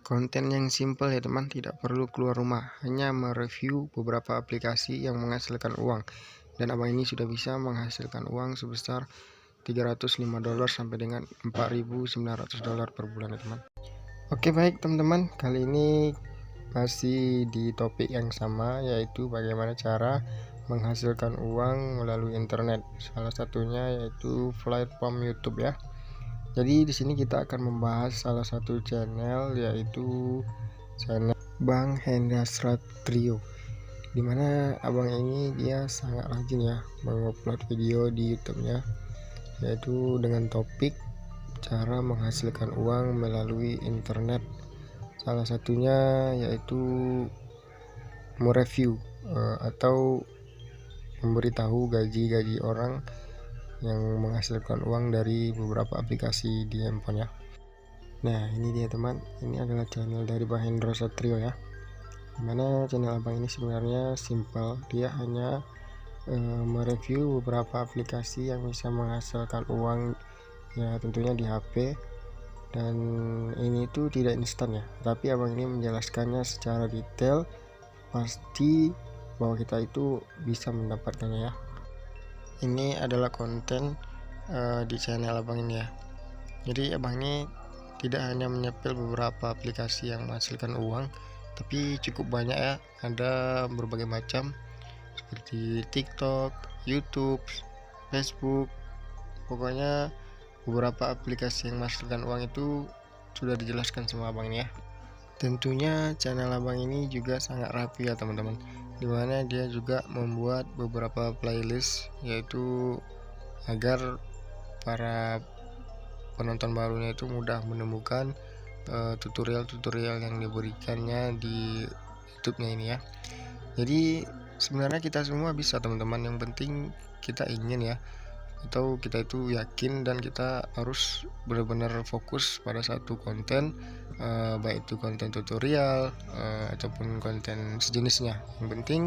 Konten yang simple ya teman, tidak perlu keluar rumah, hanya mereview beberapa aplikasi yang menghasilkan uang. Dan abang ini sudah bisa menghasilkan uang sebesar $305 sampai dengan $4.900 per bulan ya teman. Oke baik teman-teman, kali ini masih di topik yang sama, yaitu bagaimana cara menghasilkan uang melalui internet. Salah satunya yaitu platform YouTube ya. Jadi di sini kita akan membahas salah satu channel, yaitu channel Bang Hendra Satrio, dimana abang ini dia sangat rajin ya mengupload video di YouTube-nya, yaitu dengan topik cara menghasilkan uang melalui internet. Salah satunya yaitu mereview atau memberitahu gaji orang yang menghasilkan uang dari beberapa aplikasi di handphone ya. Nah ini dia teman, ini adalah channel dari Bang Hendra Satrio ya, dimana channel abang ini sebenarnya simple, dia hanya mereview beberapa aplikasi yang bisa menghasilkan uang ya, tentunya di HP. Dan ini tuh tidak instan ya, tapi abang ini menjelaskannya secara detail, pasti bahwa kita itu bisa mendapatkannya ya. Ini adalah konten di channel abang ini ya. Jadi abang ini tidak hanya menyepil beberapa aplikasi yang menghasilkan uang, tapi cukup banyak ya, ada berbagai macam seperti TikTok, YouTube, Facebook. Pokoknya beberapa aplikasi yang menghasilkan uang itu sudah dijelaskan sama abang ini ya. Tentunya channel abang ini juga sangat rapi ya teman-teman, dimana dia juga membuat beberapa playlist, yaitu agar para penonton barunya itu mudah menemukan tutorial-tutorial yang diberikannya di YouTube-nya ini ya. Jadi sebenarnya kita semua bisa teman-teman, yang penting kita ingin ya, atau kita itu yakin, dan kita harus benar-benar fokus pada satu konten, baik itu konten tutorial ataupun konten sejenisnya. Yang penting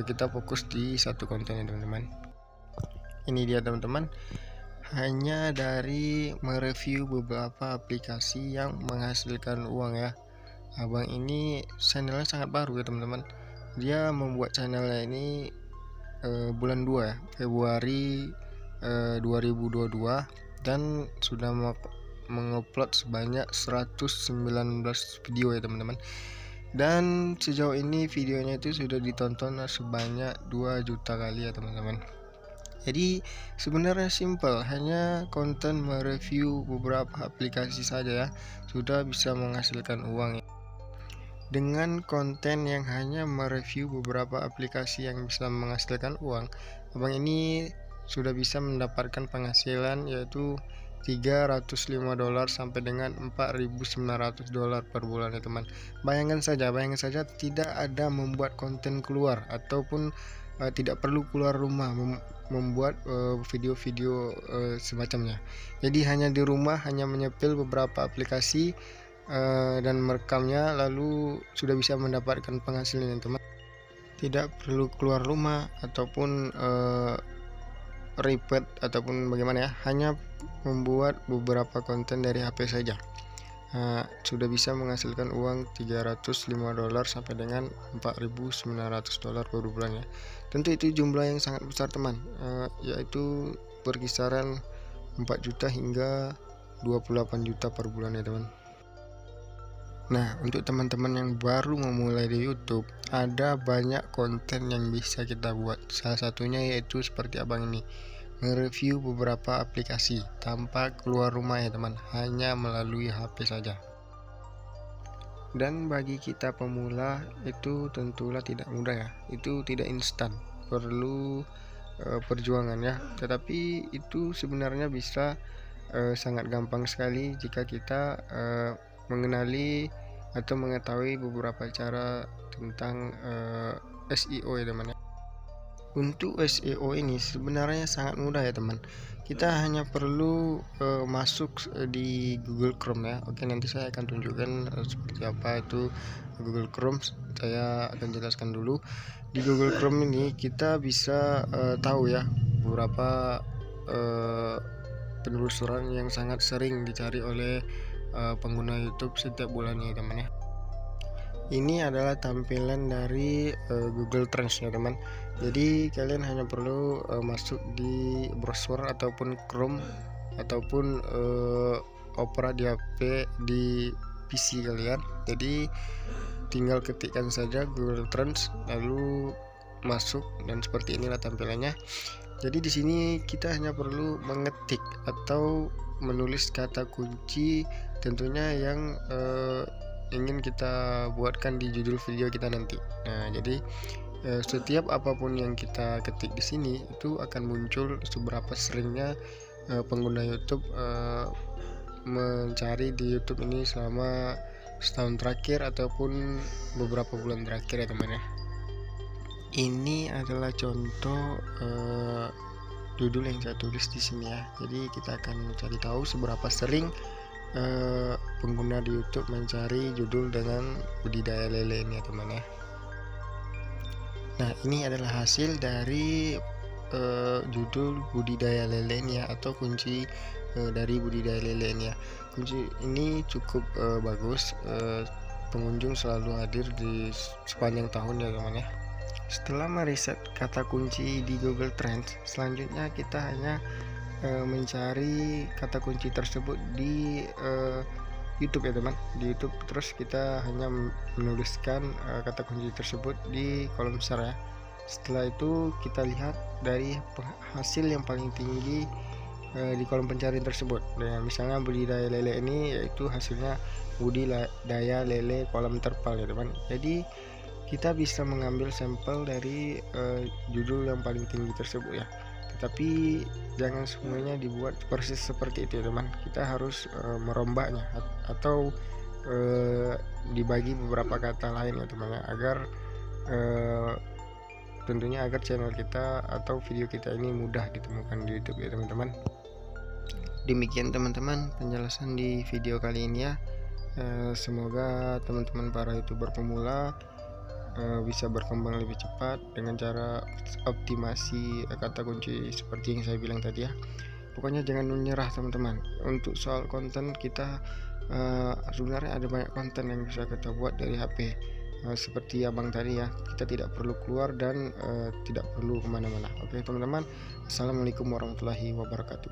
kita fokus di satu konten ya teman-teman. Ini dia teman-teman, hanya dari mereview beberapa aplikasi yang menghasilkan uang ya. Abang ini channelnya sangat baru ya teman-teman, dia membuat channelnya ini bulan 2 ya, Februari 2022, dan sudah mengupload sebanyak 119 video ya teman-teman. Dan sejauh ini videonya itu sudah ditonton sebanyak 2 juta kali ya teman-teman. Jadi sebenarnya simple, hanya konten mereview beberapa aplikasi saja ya, sudah bisa menghasilkan uang ya. Dengan konten yang hanya mereview beberapa aplikasi yang bisa menghasilkan uang, abang ini sudah bisa mendapatkan penghasilan yaitu $305 sampai dengan $4.900 per bulan ya teman. Bayangkan saja tidak ada membuat konten keluar ataupun tidak perlu keluar rumah membuat video-video semacamnya. Jadi hanya di rumah, hanya menyepil beberapa aplikasi dan merekamnya, lalu sudah bisa mendapatkan penghasilan teman. Tidak perlu keluar rumah ataupun ribet ataupun bagaimana ya, hanya membuat beberapa konten dari HP saja. Sudah bisa menghasilkan uang $305 sampai dengan $4.900 per bulan ya. Tentu itu jumlah yang sangat besar teman, yaitu berkisaran 4 juta hingga 28 juta per bulan ya teman. Nah untuk teman-teman yang baru memulai di YouTube, ada banyak konten yang bisa kita buat. Salah satunya yaitu seperti abang ini, mereview beberapa aplikasi tanpa keluar rumah ya teman, hanya melalui HP saja. Dan bagi kita pemula itu tentulah tidak mudah ya, itu tidak instan, perlu perjuangan ya. Tetapi itu sebenarnya bisa sangat gampang sekali jika kita mengenali atau mengetahui beberapa cara tentang SEO ya teman. Untuk SEO ini sebenarnya sangat mudah ya teman, kita hanya perlu masuk di Google Chrome ya. Oke, nanti saya akan tunjukkan seperti apa itu Google Chrome. Saya akan jelaskan dulu. Di Google Chrome ini kita bisa tahu ya beberapa penelusuran yang sangat sering dicari oleh pengguna YouTube setiap bulannya teman ya. Ini adalah tampilan dari Google Trends ya teman. Jadi kalian hanya perlu masuk di browser ataupun Chrome ataupun Opera di HP di PC kalian. Jadi tinggal ketikkan saja Google Trends lalu masuk, dan seperti inilah tampilannya. Jadi di sini kita hanya perlu mengetik atau menulis kata kunci tentunya yang ingin kita buatkan di judul video kita nanti. Nah, jadi setiap apapun yang kita ketik di sini itu akan muncul seberapa seringnya pengguna YouTube mencari di YouTube ini selama setahun terakhir ataupun beberapa bulan terakhir ya teman ya. Ini adalah contoh judul yang saya tulis di sini ya. Jadi kita akan mencari tahu seberapa sering pengguna di YouTube mencari judul dengan budidaya lele ini ya teman ya. Nah, ini adalah hasil dari judul budidaya lele ini ya, atau kunci dari budidaya lele ini ya. Kunci ini cukup bagus, pengunjung selalu hadir di sepanjang tahun ya teman ya. Setelah meriset kata kunci di Google Trends, selanjutnya kita hanya mencari kata kunci tersebut di YouTube ya teman, di YouTube. Terus kita hanya menuliskan kata kunci tersebut di kolom besar ya. Setelah itu kita lihat dari hasil yang paling tinggi di kolom pencarian tersebut. Nah, misalnya budidaya lele ini, yaitu hasilnya budidaya lele kolam terpal ya teman. Jadi kita bisa mengambil sampel dari judul yang paling tinggi tersebut ya. Tetapi jangan semuanya dibuat persis seperti itu ya teman. Kita harus merombaknya atau dibagi beberapa kata lain ya teman ya, agar tentunya agar channel kita atau video kita ini mudah ditemukan di YouTube ya teman-teman. Demikian teman-teman penjelasan di video kali ini ya. Semoga teman-teman para YouTuber pemula bisa berkembang lebih cepat dengan cara optimasi kata kunci seperti yang saya bilang tadi ya. Pokoknya jangan menyerah teman-teman. Untuk soal konten kita sebenarnya ada banyak konten yang bisa kita buat dari HP, seperti abang tadi ya. Kita tidak perlu keluar dan tidak perlu kemana-mana. Oke teman-teman, assalamualaikum warahmatullahi wabarakatuh.